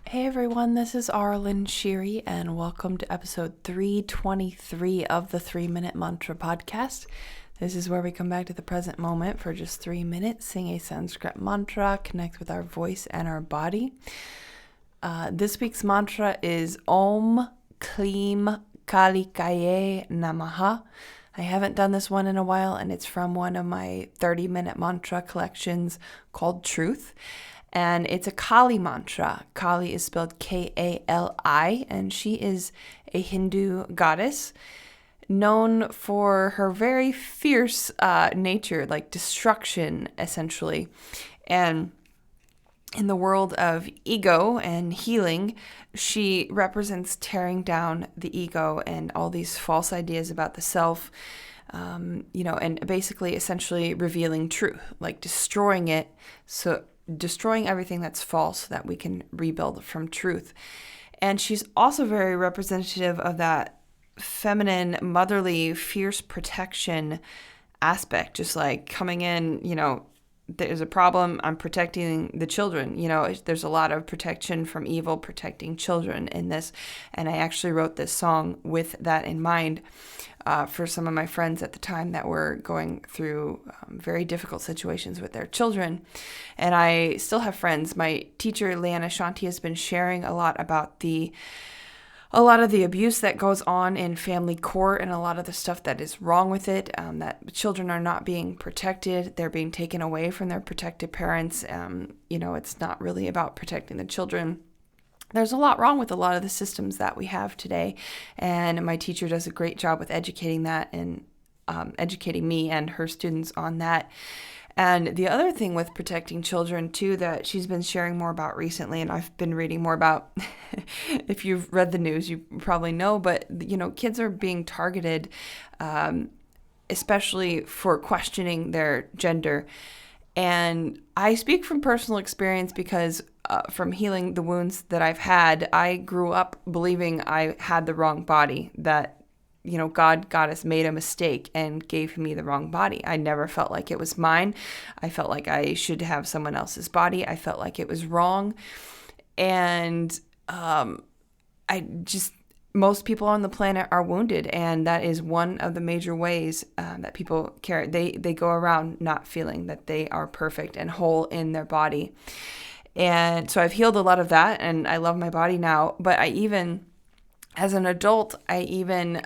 Hey everyone, this is Aaralyn Shiri, and welcome to episode 323 of the 3-Minute Mantra podcast. This is where we come back to the present moment for just 3 minutes, sing a Sanskrit mantra, connect with our voice and our body. This week's mantra is Om Klim Kalikayei Namaha. I haven't done this one in a while, and it's from one of my 30-minute mantra collections called Truth. And it's a Kali mantra. Kali is spelled Kali, and she is a Hindu goddess known for her very fierce nature, like destruction, essentially. And in the world of ego and healing, she represents tearing down the ego and all these false ideas about the self, and basically essentially revealing truth, like destroying it, destroying everything that's false so that we can rebuild from truth. And she's also very representative of that feminine, motherly, fierce protection aspect, just like coming in, there's a problem, I'm protecting the children. There's a lot of protection from evil, protecting children in this. And I actually wrote this song with that in mind for some of my friends at the time that were going through very difficult situations with their children. And I still have friends. My teacher, Leanna Shanti, has been sharing a lot about a lot of the abuse that goes on in family court and a lot of the stuff that is wrong with it, that children are not being protected. They're being taken away from their protected parents. It's not really about protecting the children. There's a lot wrong with a lot of the systems that we have today, and my teacher does a great job with educating that and educating me and her students on that. And the other thing with protecting children, too, that she's been sharing more about recently, and I've been reading more about, if you've read the news, you probably know, but, kids are being targeted, especially for questioning their gender. And I speak from personal experience because from healing the wounds that I've had, I grew up believing I had the wrong body, that Goddess made a mistake and gave me the wrong body. I never felt like it was mine. I felt like I should have someone else's body. I felt like it was wrong. And most people on the planet are wounded. And that is one of the major ways that people carry. They go around not feeling that they are perfect and whole in their body. And so I've healed a lot of that, and I love my body now. But as an adult, I even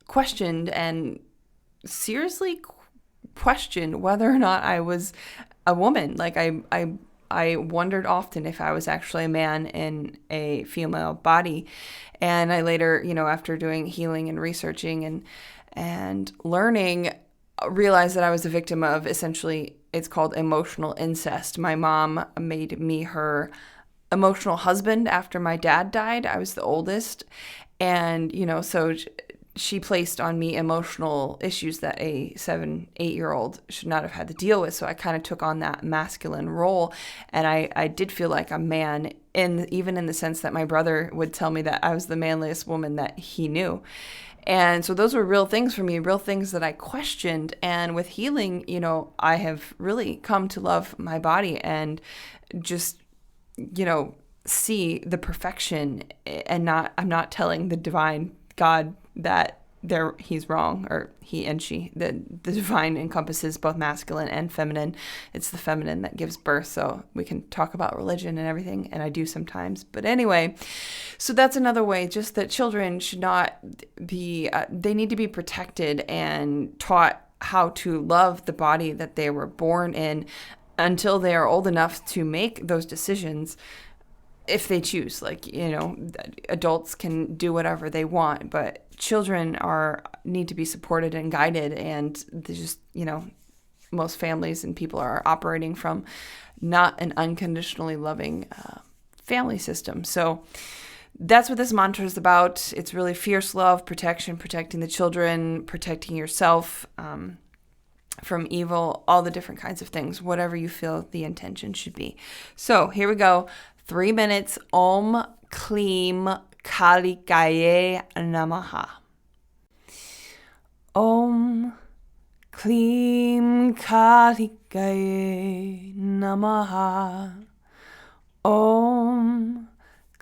questioned and seriously questioned whether or not I was a woman. Like I wondered often if I was actually a man in a female body. And I later, after doing healing and researching and learning, realized that I was a victim of, essentially, it's called emotional incest. My mom made me her emotional husband after my dad died. I was the oldest. And, so she placed on me emotional issues that a 7-8-year-old should not have had to deal with. So I kind of took on that masculine role. And I did feel like a man, even in the sense that my brother would tell me that I was the manliest woman that he knew. And so those were real things for me, real things that I questioned. And with healing, I have really come to love my body and just, see the perfection, and I'm not telling the divine God that he's wrong, or he and she. The divine encompasses both masculine and feminine. It's the feminine that gives birth. So we can talk about religion and everything, and I do sometimes. But anyway, so that's another way, just that children should not be, they need to be protected and taught how to love the body that they were born in until they are old enough to make those decisions. If they choose, adults can do whatever they want, but children need to be supported and guided. And just, most families and people are operating from not an unconditionally loving family system. So that's what this mantra is about. It's really fierce love, protection, protecting the children, protecting yourself from evil, all the different kinds of things, whatever you feel the intention should be. So here we go. 3 minutes. Om Klim Kalikayei Namaha. Om Klim Kalikayei Namaha. Om